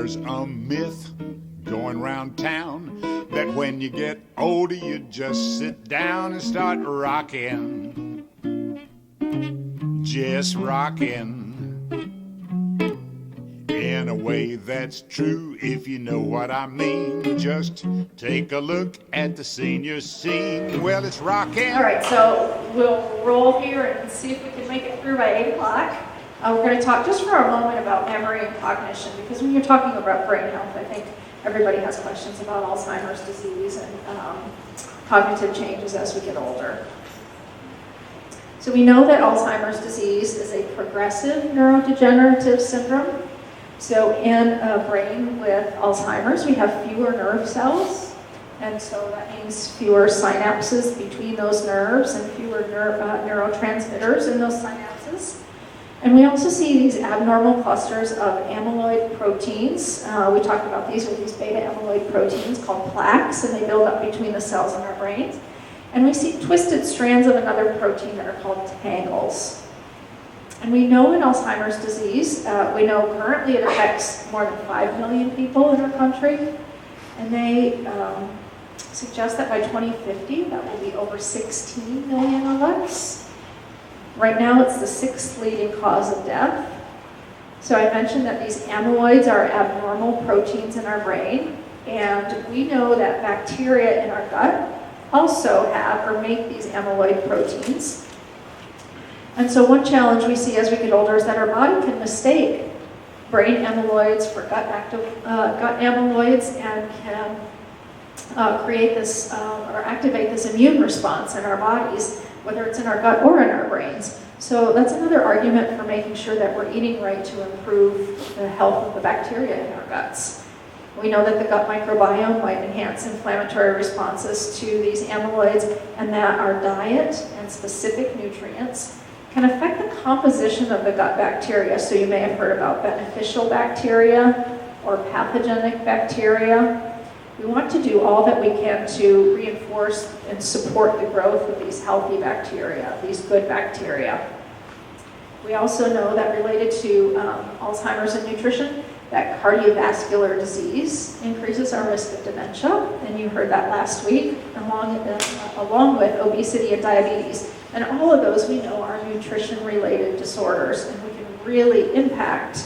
There's a myth going round town that when you get older you just sit down and start rocking. Just rocking. In a way that's true, if you know what I mean. Just take a look at the senior scene. Well, it's rocking. All right, so we'll roll here and see if we can make it through by 8 o'clock. We're going to talk just for a moment about memory and cognition, because when you're talking about brain health, I think everybody has questions about Alzheimer's disease and cognitive changes as we get older. So we know that Alzheimer's disease is a progressive neurodegenerative syndrome. So in a brain with Alzheimer's, we have fewer nerve cells, and so that means fewer synapses between those nerves and fewer neurotransmitters in those synapses. And we also see these abnormal clusters of amyloid proteins. We talked about these with these beta amyloid proteins called plaques, and they build up between the cells in our brains. And we see twisted strands of another protein that are called tangles. And we know in Alzheimer's disease, we know currently it affects more than 5 million people in our country. And they suggest that by 2050, that will be over 16 million of us. Right now, it's the 6th leading cause of death. So I mentioned that these amyloids are abnormal proteins in our brain. And we know that bacteria in our gut also have or make these amyloid proteins. And so one challenge we see as we get older is that our body can mistake brain amyloids for gut amyloids and can create this or activate this immune response in our bodies, whether it's in our gut or in our brains. So that's another argument for making sure that we're eating right to improve the health of the bacteria in our guts. We know that the gut microbiome might enhance inflammatory responses to these amyloids, and that our diet and specific nutrients can affect the composition of the gut bacteria. So you may have heard about beneficial bacteria or pathogenic bacteria. We want to do all that we can to reinforce and support the growth of these healthy bacteria, these good bacteria. We also know that related to Alzheimer's and nutrition, that cardiovascular disease increases our risk of dementia, and you heard that last week, along with obesity and diabetes. And all of those we know are nutrition-related disorders, and we can really impact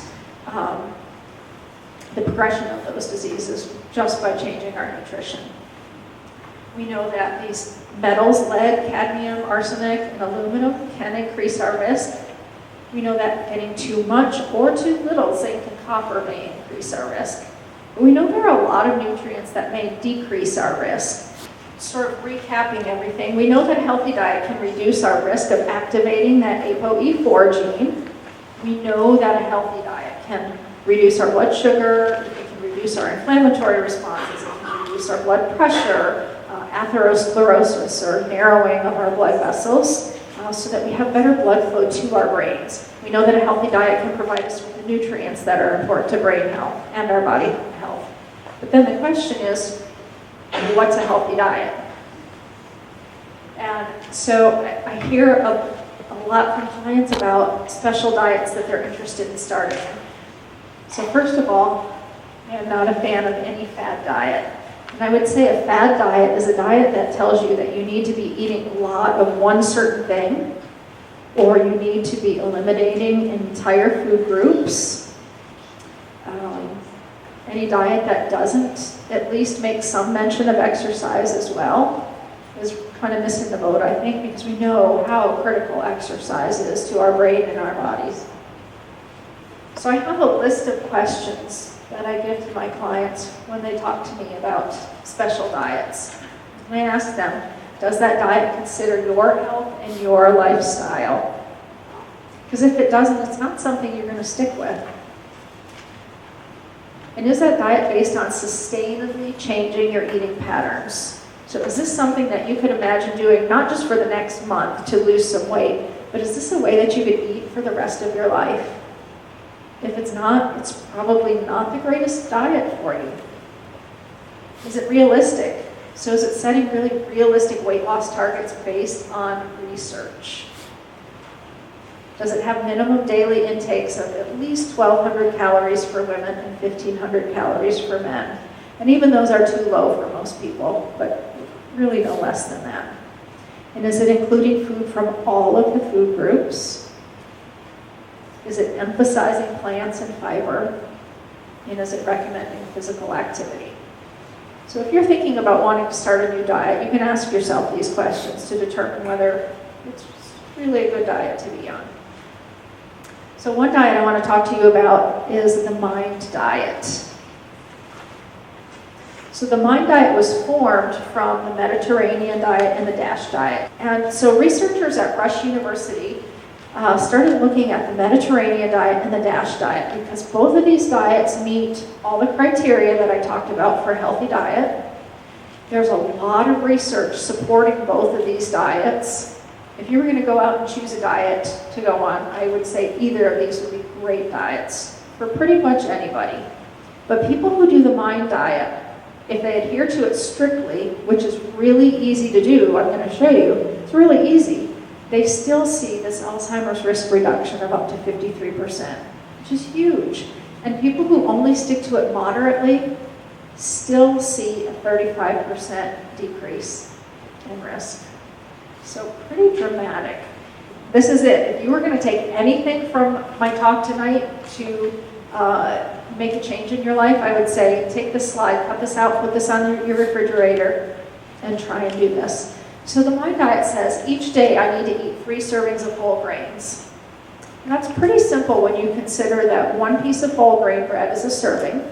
the progression of those diseases just by changing our nutrition. We know that these metals, lead, cadmium, arsenic, and aluminum can increase our risk. We know that getting too much or too little zinc and copper may increase our risk. But we know there are a lot of nutrients that may decrease our risk. Sort of recapping everything, we know that a healthy diet can reduce our risk of activating that ApoE4 gene. We know that a healthy diet can reduce our blood sugar, it can reduce our inflammatory responses, it can reduce our blood pressure, atherosclerosis, or narrowing of our blood vessels, so that we have better blood flow to our brains. We know that a healthy diet can provide us with the nutrients that are important to brain health and our body health. But then the question is, what's a healthy diet? And so I hear a lot from clients about special diets that they're interested in starting. So first of all, I'm not a fan of any fad diet. And I would say a fad diet is a diet that tells you that you need to be eating a lot of one certain thing, or you need to be eliminating entire food groups. Any diet that doesn't at least make some mention of exercise as well is kind of missing the boat, I think, because we know how critical exercise is to our brain and our bodies. So I have a list of questions that I give to my clients when they talk to me about special diets. And I ask them, does that diet consider your health and your lifestyle? Because if it doesn't, it's not something you're going to stick with. And is that diet based on sustainably changing your eating patterns? So is this something that you could imagine doing not just for the next month to lose some weight, but is this a way that you could eat for the rest of your life? If it's not, it's probably not the greatest diet for you. Is it realistic? So is it setting really realistic weight loss targets based on research? Does it have minimum daily intakes of at least 1,200 calories for women and 1,500 calories for men? And even those are too low for most people, but really no less than that. And is it including food from all of the food groups? Is it emphasizing plants and fiber? And is it recommending physical activity? So if you're thinking about wanting to start a new diet, you can ask yourself these questions to determine whether it's really a good diet to be on. So one diet I want to talk to you about is the MIND diet. So the MIND diet was formed from the Mediterranean diet and the DASH diet. And so researchers at Rush University started looking at the Mediterranean diet and the DASH diet because both of these diets meet all the criteria that I talked about for a healthy diet. There's a lot of research supporting both of these diets. If you were going to go out and choose a diet to go on, I would say either of these would be great diets for pretty much anybody. But people who do the MIND diet, if they adhere to it strictly, which is really easy to do, I'm going to show you, it's really easy, they still see this Alzheimer's risk reduction of up to 53%, which is huge. And people who only stick to it moderately still see a 35% decrease in risk. So pretty dramatic. This is it. If you were going to take anything from my talk tonight to make a change in your life, I would say take this slide, cut this out, put this on your refrigerator, and try and do this. So the MIND diet says each day I need to eat 3 servings of whole grains. And that's pretty simple when you consider that 1 piece of whole grain bread is a serving.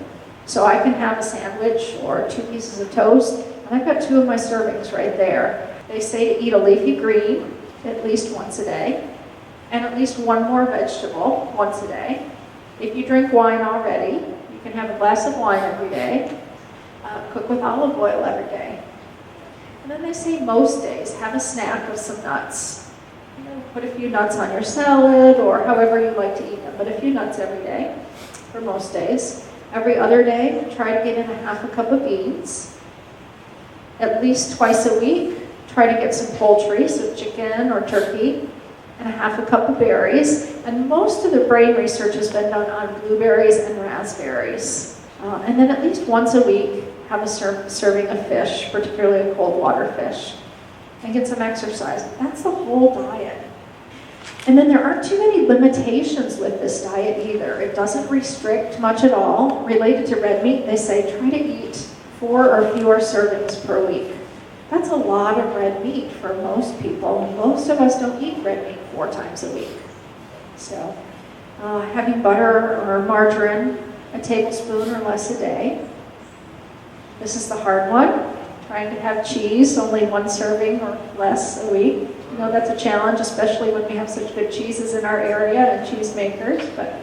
So I can have a sandwich or 2 pieces of toast, and I've got 2 of my servings right there. They say to eat a leafy green at least once a day, and at least 1 more vegetable once a day. If you drink wine already, you can have a glass of wine every day. Cook with olive oil every day. And then they say most days, have a snack of some nuts. Put a few nuts on your salad or however you like to eat them, but a few nuts every day for most days. Every other day, try to get in a half a cup of beans. At least twice a week, try to get some poultry, so chicken or turkey, and a half a cup of berries. And most of the brain research has been done on blueberries and raspberries. And then at least once a week, have a serving of fish, particularly a cold water fish, and get some exercise. That's the whole diet. And then there aren't too many limitations with this diet either. It doesn't restrict much at all. Related to red meat, they say try to eat 4 or fewer servings per week. That's a lot of red meat for most people. Most of us don't eat red meat 4 times a week. So having butter or margarine, a tablespoon or less a day. This is the hard one, trying to have cheese, only 1 serving or less a week. You know, that's a challenge, especially when we have such good cheeses in our area and cheesemakers, but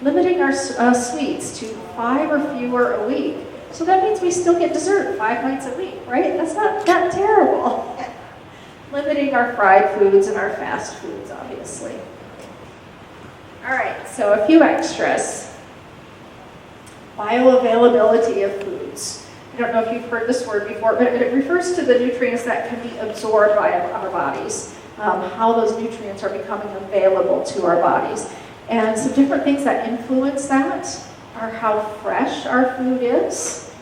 limiting our sweets to 5 or fewer a week. So that means we still get dessert 5 nights a week, right? That's not that terrible. Limiting our fried foods and our fast foods, obviously. All right, so a few extras. Bioavailability of foods. I don't know if you've heard this word before, but it refers to the nutrients that can be absorbed by our bodies, how those nutrients are becoming available to our bodies. And some different things that influence that are how fresh our food is,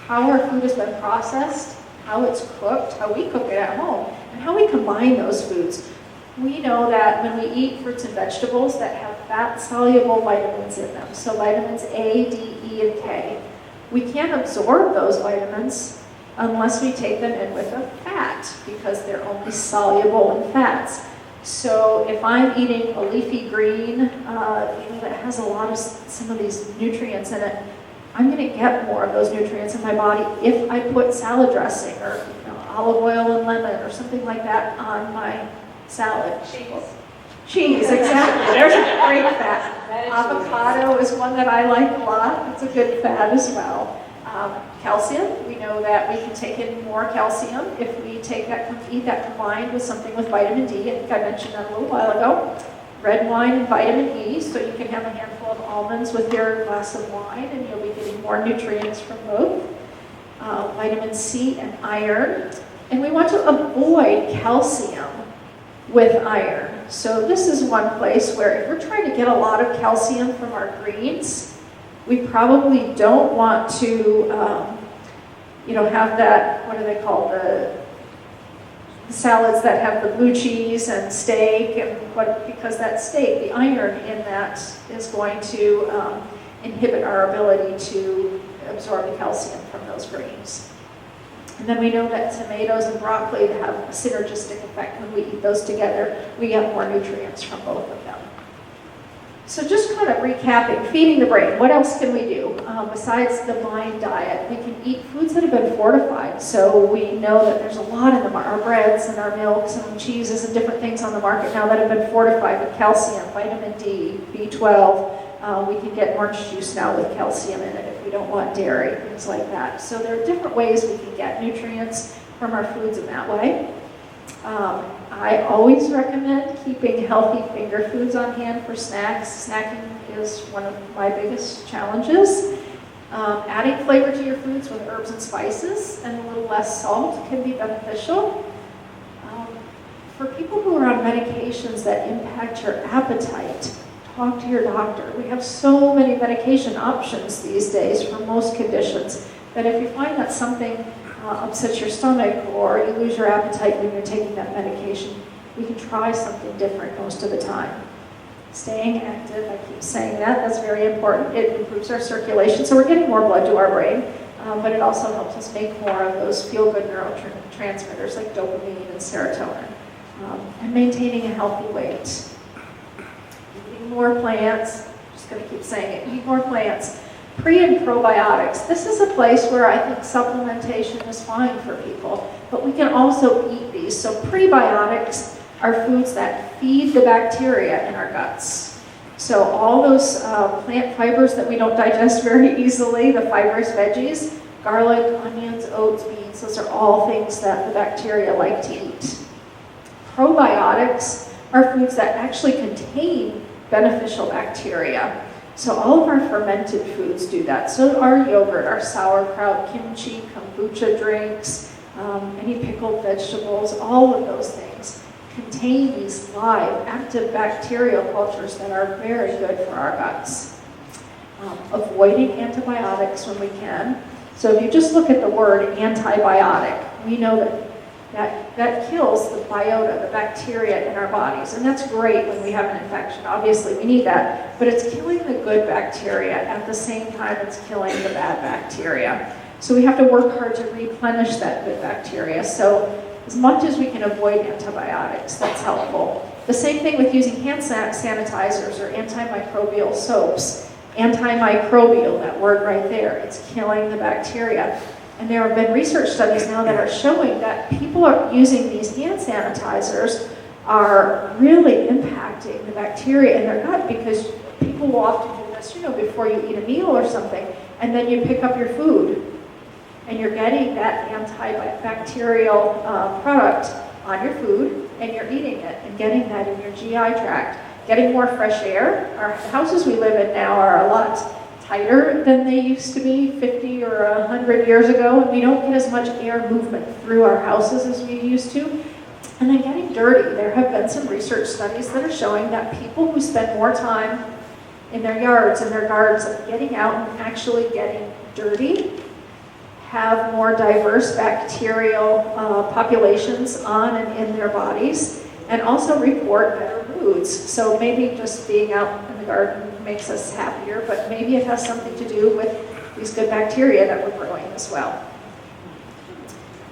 how our food has been processed, how it's cooked, how we cook it at home, and how we combine those foods. We know that when we eat fruits and vegetables that have fat-soluble vitamins in them, so vitamins A, D, E, and K, we can't absorb those vitamins unless we take them in with a fat because they're only soluble in fats. So if I'm eating a leafy green that has a lot of some of these nutrients in it, I'm going to get more of those nutrients in my body if I put salad dressing or olive oil and lemon or something like that on my salad. Cheese, exactly. There's a great fat. Avocado is one that I like a lot. It's a good fat as well. Calcium, we know that we can take in more calcium if we eat that combined with something with vitamin D. I think I mentioned that a little while ago. Red wine and vitamin E, so you can have a handful of almonds with your glass of wine and you'll be getting more nutrients from both. Vitamin C and iron. And we want to avoid calcium with iron. So this is one place where if we're trying to get a lot of calcium from our greens, we probably don't want to, have that, what do they call the salads that have the blue cheese and steak, because that steak, the iron in that is going to inhibit our ability to absorb the calcium from those greens. And then we know that tomatoes and broccoli have a synergistic effect. When we eat those together, we get more nutrients from both of them. So just kind of recapping, feeding the brain, what else can we do? Besides the mind diet, we can eat foods that have been fortified. So we know that there's a lot in our breads and our milks and cheeses and different things on the market now that have been fortified with calcium, vitamin D, B12. We can get orange juice now with calcium in it if we don't want dairy, things like that. So there are different ways we can get nutrients from our foods in that way. I always recommend keeping healthy finger foods on hand for snacks. Snacking is one of my biggest challenges. Adding flavor to your foods with herbs and spices and a little less salt can be beneficial. For people who are on medications that impact your appetite, talk to your doctor. We have so many medication options these days for most conditions that if you find that something upsets your stomach or you lose your appetite when you're taking that medication, we can try something different most of the time. Staying active, I keep saying that's very important. It improves our circulation, so we're getting more blood to our brain, but it also helps us make more of those feel-good neurotransmitters like dopamine and serotonin. And maintaining a healthy weight. Eating more plants, just going to keep saying it, eat more plants. Pre and probiotics. This is a place where I think supplementation is fine for people, but we can also eat these. So prebiotics are foods that feed the bacteria in our guts. So all those plant fibers that we don't digest very easily, the fibrous veggies, garlic, onions, oats, beans, those are all things that the bacteria like to eat. Probiotics are foods that actually contain beneficial bacteria. So all of our fermented foods do that. So our yogurt, our sauerkraut, kimchi, kombucha drinks, any pickled vegetables, all of those things contain these live, active bacterial cultures that are very good for our guts. Avoiding antibiotics when we can. So if you just look at the word antibiotic, we know that kills the biota, the bacteria in our bodies. And that's great when we have an infection. Obviously, we need that. But it's killing the good bacteria at the same time it's killing the bad bacteria. So we have to work hard to replenish that good bacteria. So as much as we can avoid antibiotics, that's helpful. The same thing with using hand sanitizers or antimicrobial soaps. Antimicrobial, that word right there, it's killing the bacteria. And there have been research studies now that are showing that people are using these hand sanitizers are really impacting the bacteria in their gut, because people will often do this, before you eat a meal or something, and then you pick up your food, and you're getting that antibacterial product on your food, and you're eating it and getting that in your GI tract. Getting more fresh air. Our houses we live in now are a lot tighter than they used to be 50 or 100 years ago, and we don't get as much air movement through our houses as we used to. And then getting dirty. There have been some research studies that are showing that people who spend more time in their yards and their gardens getting out and actually getting dirty have more diverse bacterial populations on and in their bodies, and also report better moods. So maybe just being out in the garden makes us happier, but maybe it has something to do with these good bacteria that we're growing as well.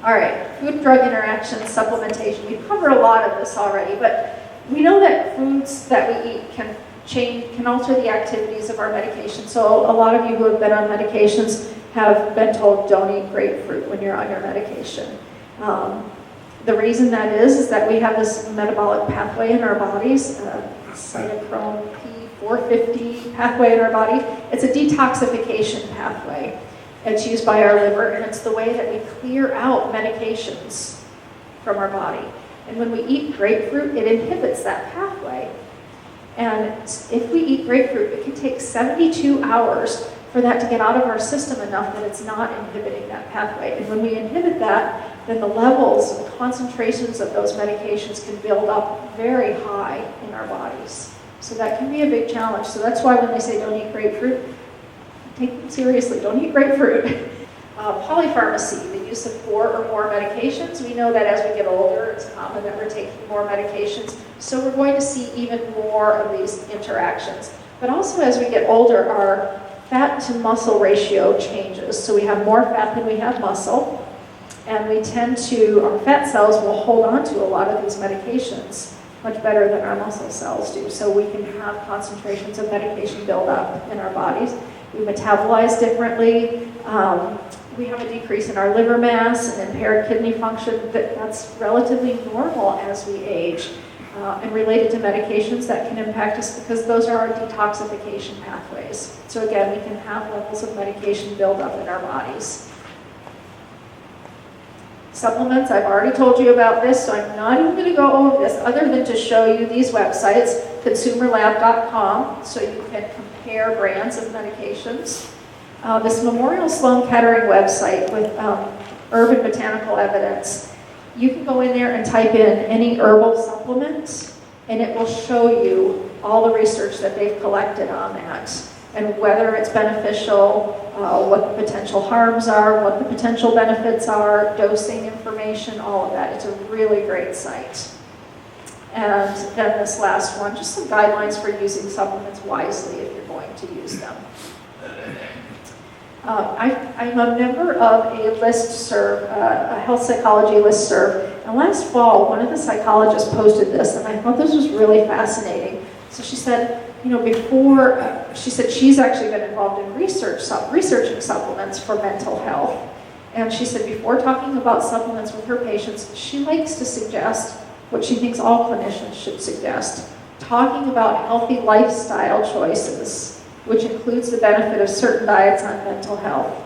All right, food-drug interactions, supplementation. We've covered a lot of this already, but we know that foods that we eat can alter the activities of our medication. So a lot of you who have been on medications have been told don't eat grapefruit when you're on your medication. The reason that is that we have this metabolic pathway in our bodies, cytochrome P450 pathway in our body. It's a detoxification pathway. It's used by our liver, and it's the way that we clear out medications from our body. And when we eat grapefruit, it inhibits that pathway. And if we eat grapefruit, it can take 72 hours for that to get out of our system enough that it's not inhibiting that pathway. And when we inhibit that, then the levels, the concentrations of those medications can build up very high in our bodies. So that can be a big challenge. So that's why when they say don't eat grapefruit, take it seriously, don't eat grapefruit. Polypharmacy, the use of 4 or more medications. We know that as we get older, it's common that we're taking more medications. So we're going to see even more of these interactions. But also as we get older, our fat to muscle ratio changes. So we have more fat than we have muscle. And we tend to, our fat cells will hold on to a lot of these medications much better than our muscle cells do. So we can have concentrations of medication build up in our bodies. We metabolize differently. We have a decrease in our liver mass and impaired kidney function. That's relatively normal as we age. And related to medications that can impact us because those are our detoxification pathways. So again, we can have levels of medication build up in our bodies. Supplements, I've already told you about this, so I'm not even going to go over this other than to show you these websites, consumerlab.com, so you can compare brands of medications. This Memorial Sloan Kettering website with urban botanical evidence, you can go in there and type in any herbal supplement, and it will show you all the research that they've collected on that, and whether it's beneficial, what the potential harms are, what the potential benefits are, dosing information, all of that. It's a really great site. And then this last one, just some guidelines for using supplements wisely if you're going to use them. I'm a member of a listserv, a health psychology listserv, and last fall one of the psychologists posted this, and I thought this was really fascinating. So she said, you know, before, she said she's actually been involved in researching supplements for mental health, and she said before talking about supplements with her patients, she likes to suggest what she thinks all clinicians should suggest, talking about healthy lifestyle choices, which includes the benefit of certain diets on mental health.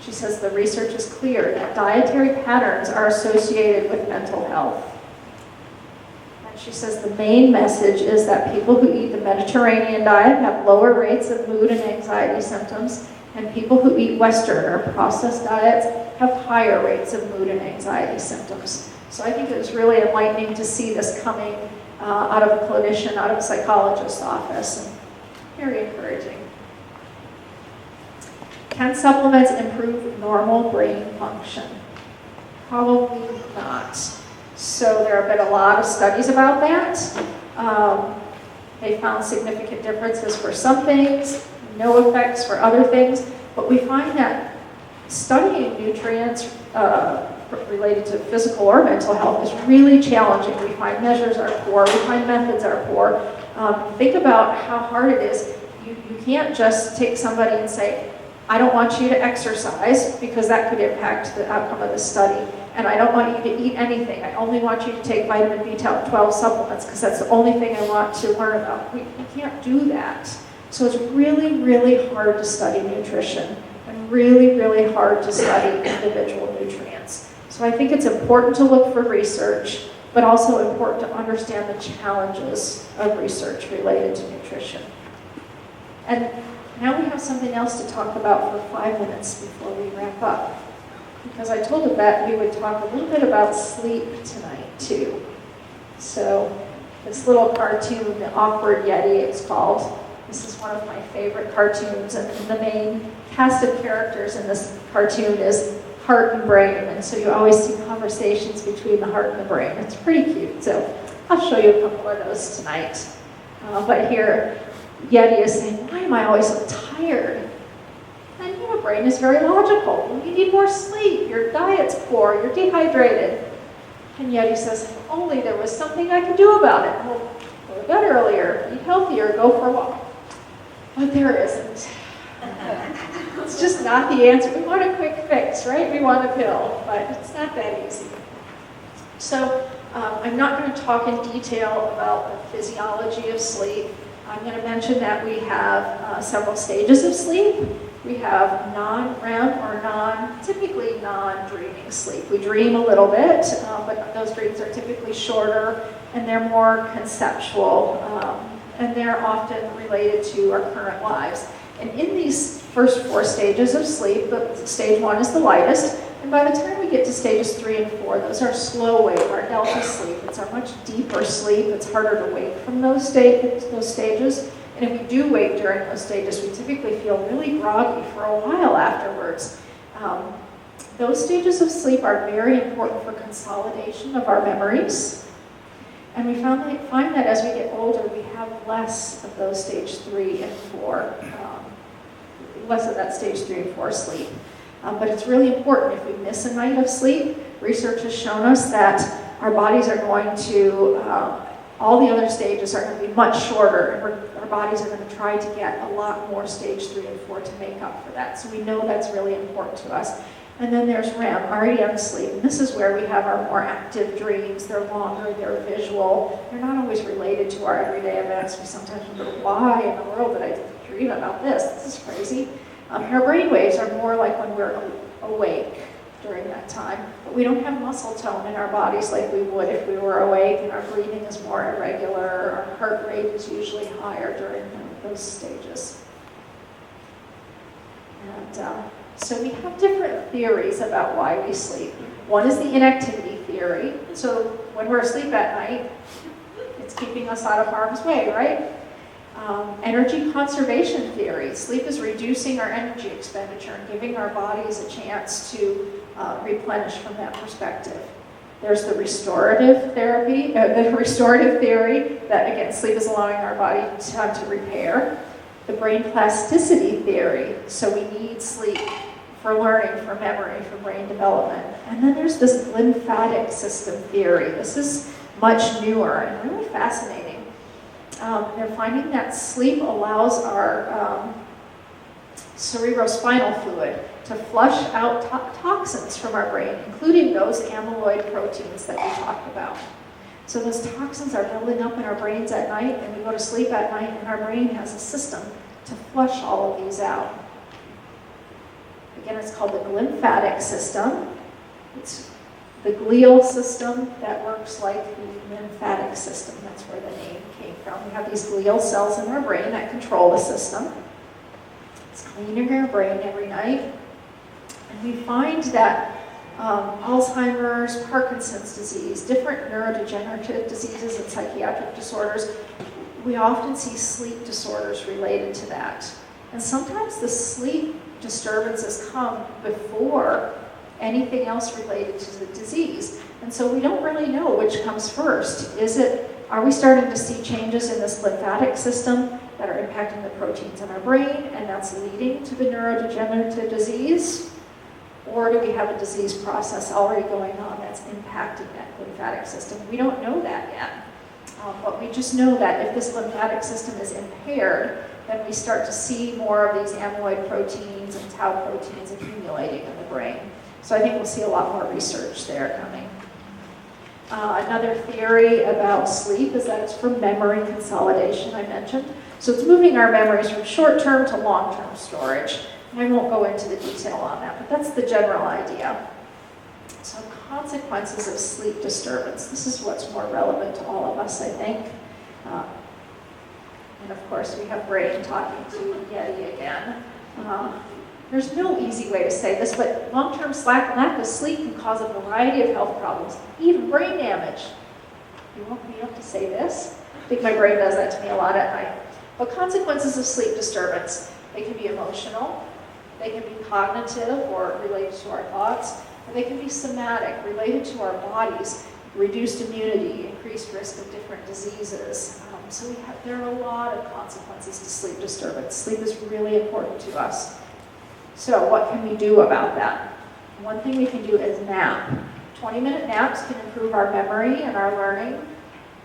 She says the research is clear that dietary patterns are associated with mental health. And she says the main message is that people who eat the Mediterranean diet have lower rates of mood and anxiety symptoms, and people who eat Western or processed diets have higher rates of mood and anxiety symptoms. So I think it was really enlightening to see this coming out of a clinician, out of a psychologist's office. And very encouraging. Can supplements improve normal brain function? Probably not. So there have been a lot of studies about that. They found significant differences for some things, no effects for other things, but we find that studying nutrients related to physical or mental health is really challenging. We find measures are poor, we find methods are poor. Think about how hard it is. You can't just take somebody and say, I don't want you to exercise because that could impact the outcome of the study. And I don't want you to eat anything. I only want you to take vitamin B12 supplements because that's the only thing I want to learn about. We can't do that. So it's really, really hard to study nutrition and really, really hard to study individual nutrients. So I think it's important to look for research, but also important to understand the challenges of research related to nutrition. And now we have something else to talk about for 5 minutes before we wrap up. Because I told Yvette we would talk a little bit about sleep tonight too. So this little cartoon, The Awkward Yeti, it's called. This is one of my favorite cartoons, and the main cast of characters in this cartoon is heart and brain, and so you always see conversations between the heart and the brain. It's pretty cute, so I'll show you a couple of those tonight. But here, Yeti is saying, why am I always so tired? And your brain is very logical. You need more sleep, your diet's poor, you're dehydrated. And Yeti says, if only there was something I could do about it. Well, go to bed earlier, eat healthier, go for a walk. But there isn't. It's just not the answer. We want a quick fix, right? We want a pill, but it's not that easy. So I'm not going to talk in detail about the physiology of sleep. I'm going to mention that we have several stages of sleep. We have non-REM or typically non-dreaming sleep. We dream a little bit, but those dreams are typically shorter and they're more conceptual, and they're often related to our current lives. And in these first 4 stages of sleep, stage 1 is the lightest. And by the time we get to stages 3 and 4, those are slow wave, our delta sleep. It's our much deeper sleep. It's harder to wake from those stages. And if we do wake during those stages, we typically feel really groggy for a while afterwards. Those stages of sleep are very important for consolidation of our memories. And we find that as we get older, we have less of those stage 3 and 4, less of that stage 3 and 4 sleep. But it's really important. If we miss a night of sleep, research has shown us that our bodies are going to, all the other stages are going to be much shorter, and our bodies are going to try to get a lot more stage 3 and 4 to make up for that. So we know that's really important to us. And then there's REM sleep. And this is where we have our more active dreams. They're longer, they're visual. They're not always related to our everyday events. We sometimes wonder, why in the world did I dream about this? This is crazy. Our brain waves are more like when we're awake during that time. But we don't have muscle tone in our bodies like we would if we were awake, and our breathing is more irregular. Our heart rate is usually higher during those stages. And so we have different theories about why we sleep. One is the inactivity theory. So when we're asleep at night, it's keeping us out of harm's way, right? Energy conservation theory. Sleep is reducing our energy expenditure and giving our bodies a chance to replenish from that perspective. There's the restorative theory that, again, sleep is allowing our body time to repair. The brain plasticity theory. So we need sleep for learning, for memory, for brain development. And then there's this lymphatic system theory. This is much newer and really fascinating. They're finding that sleep allows our cerebrospinal fluid to flush out toxins from our brain, including those amyloid proteins that we talked about. So those toxins are building up in our brains at night, and we go to sleep at night, and our brain has a system to flush all of these out. Again, it's called the lymphatic system. It's the glial system that works like the lymphatic system. That's where the name came from. We have these glial cells in our brain that control the system. It's cleaning our brain every night. And we find that Alzheimer's, Parkinson's disease, different neurodegenerative diseases and psychiatric disorders, we often see sleep disorders related to that. And sometimes the sleep disturbances come before anything else related to the disease. And so we don't really know which comes first. Are we starting to see changes in this lymphatic system that are impacting the proteins in our brain, and that's leading to the neurodegenerative disease? Or do we have a disease process already going on that's impacting that lymphatic system? We don't know that yet. But we just know that if this lymphatic system is impaired, then we start to see more of these amyloid proteins and tau proteins accumulating in the brain. So I think we'll see a lot more research there coming. Another theory about sleep is that it's for memory consolidation, I mentioned. So it's moving our memories from short-term to long-term storage. And I won't go into the detail on that, but that's the general idea. So consequences of sleep disturbance. This is what's more relevant to all of us, I think. And of course, we have Brain talking to Yeti again. There's no easy way to say this, but long-term lack of sleep can cause a variety of health problems, even brain damage. You woke me up to say this? I think my brain does that to me a lot at night. But consequences of sleep disturbance, they can be emotional, they can be cognitive or related to our thoughts, or they can be somatic, related to our bodies, reduced immunity, increased risk of different diseases. So there are a lot of consequences to sleep disturbance. Sleep is really important to us. So what can we do about that? One thing we can do is nap. 20-minute naps can improve our memory and our learning.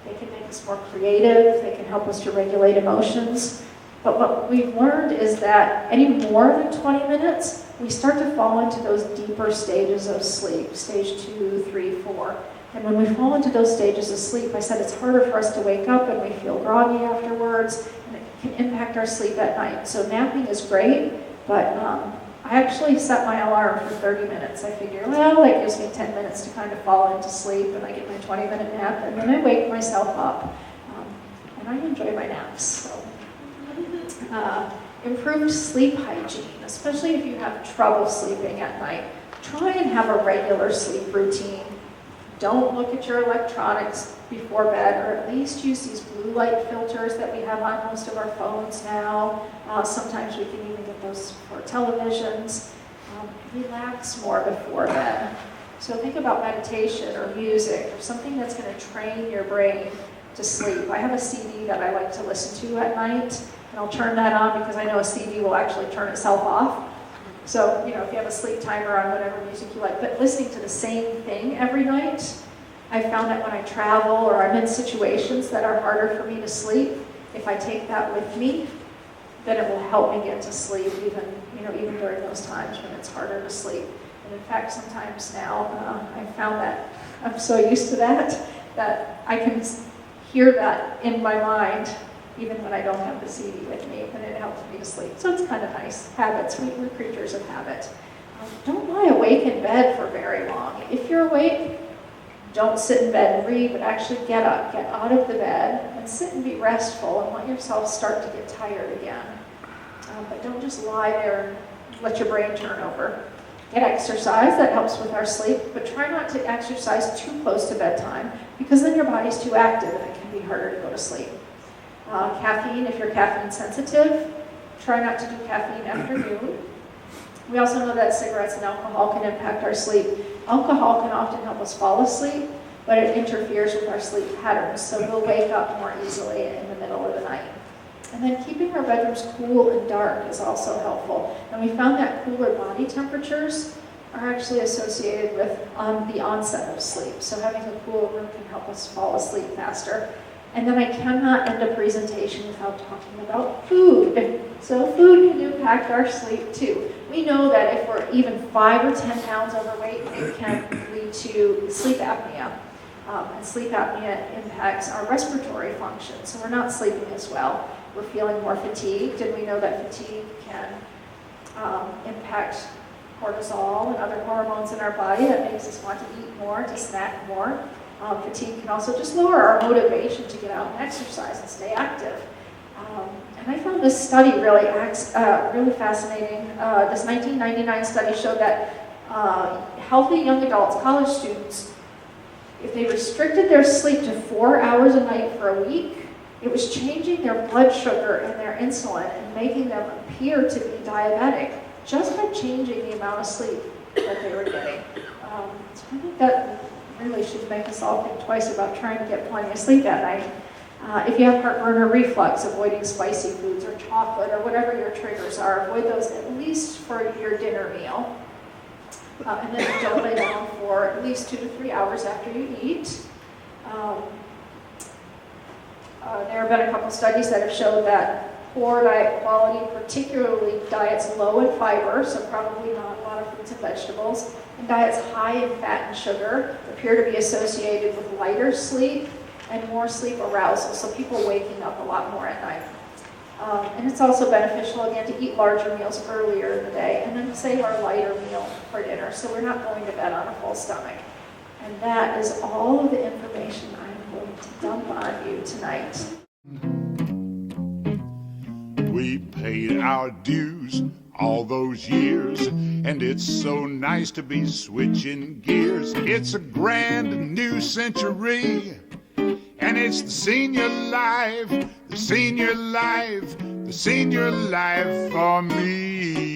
They can make us more creative. They can help us to regulate emotions. But what we've learned is that any more than 20 minutes, we start to fall into those deeper stages of sleep, stage 2, 3, 4. And when we fall into those stages of sleep, I said it's harder for us to wake up and we feel groggy afterwards, and it can impact our sleep at night. So napping is great, but I actually set my alarm for 30 minutes. I figure, well, that gives me 10 minutes to kind of fall into sleep, and I get my 20-minute nap, and then I wake myself up. And I enjoy my naps. So. Improved sleep hygiene, especially if you have trouble sleeping at night. try and have a regular sleep routine. Don't look at your electronics before bed, or at least use these blue light filters that we have on most of our phones now. Sometimes we can even get those for televisions. Relax more before bed. So think about meditation or music or something that's going to train your brain to sleep. I have a CD that I like to listen to at night, and I'll turn that on because I know a CD will actually turn itself off. So, if you have a sleep timer on whatever music you like, but listening to the same thing every night, I found that when I travel or I'm in situations that are harder for me to sleep, if I take that with me, then it will help me get to sleep even during those times when it's harder to sleep. And in fact, sometimes now I found that I'm so used to that I can hear that in my mind even when I don't have the CD with me, and it helps me to sleep. So it's kind of nice. Habits, we're creatures of habit. Don't lie awake in bed for very long. If you're awake, don't sit in bed and read, but actually get up, get out of the bed, and sit and be restful, and let yourself start to get tired again. But don't just lie there and let your brain turn over. Get exercise, that helps with our sleep, but try not to exercise too close to bedtime, because then your body's too active and it can be harder to go to sleep. Caffeine, if you're caffeine sensitive, try not to do caffeine after noon. We also know that cigarettes and alcohol can impact our sleep. Alcohol can often help us fall asleep, but it interferes with our sleep patterns, so we'll wake up more easily in the middle of the night. And then keeping our bedrooms cool and dark is also helpful. And we found that cooler body temperatures are actually associated with the onset of sleep. So having a cool room can help us fall asleep faster. And then I cannot end a presentation without talking about food. So food can impact our sleep too. We know that if we're even 5 or 10 pounds overweight, it can lead to sleep apnea. And sleep apnea impacts our respiratory function, so we're not sleeping as well. We're feeling more fatigued, and we know that fatigue can impact cortisol and other hormones in our body that makes us want to eat more, to snack more. Fatigue can also just lower our motivation to get out and exercise and stay active. And I found this study really fascinating. This 1999 study showed that healthy young adults, college students, if they restricted their sleep to 4 hours a night for a week, it was changing their blood sugar and their insulin and making them appear to be diabetic just by changing the amount of sleep that they were getting. So I think that really should make us all think twice about trying to get plenty of sleep at night. If you have heartburn or reflux, avoiding spicy foods or chocolate or whatever your triggers are, avoid those at least for your dinner meal. And then don't lay down for at least 2 to 3 hours after you eat. There have been a couple studies that have showed that poor diet quality, particularly diets low in fiber, so probably not a lot of fruits and vegetables, and diets high in fat and sugar appear to be associated with lighter sleep and more sleep arousal, so people waking up a lot more at night. And it's also beneficial, again, to eat larger meals earlier in the day and then save our lighter meal for dinner, so we're not going to bed on a full stomach. And that is all of the information I'm going to dump on you tonight. We paid our dues all those years, and it's so nice to be switching gears. It's a grand new century, and it's the senior life, the senior life, the senior life for me.